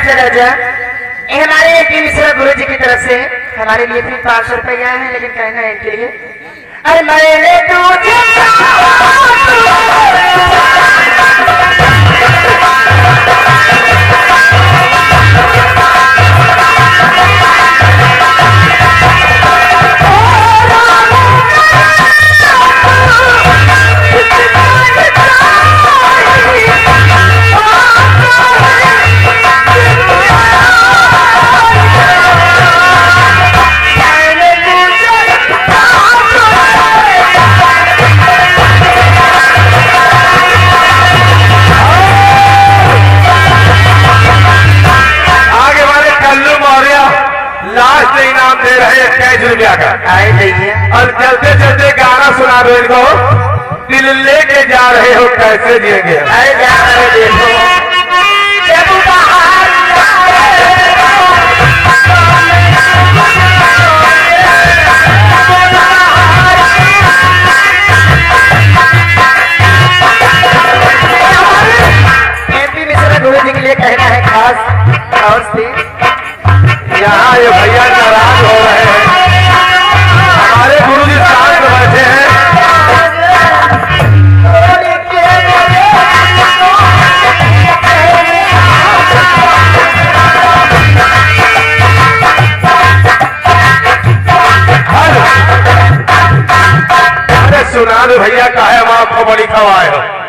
चला जा। ये हमारे एमपी मिश्रा गुरु जी की तरफ से हमारे लिए फिर 500 रुपया है, लेकिन कहना है इनके लिए अरे मैंने तुझे इनाम दे रहे 21 रुपया का। आए जाइए और चलते चलते गाना सुना दो इनको, दिल लेके जा रहे हो कैसे जिएंगे। अरे जा रहे देखो एमपी मिश्रा गुरु जी के लिए कहना है खास और से यहाँ ये भैया नाराज हो रहे हैं, हमारे गुरु जी शांत बैठे हैं। अरे सुना दो भैया, काहे हम आपको बड़ी खवाए हो।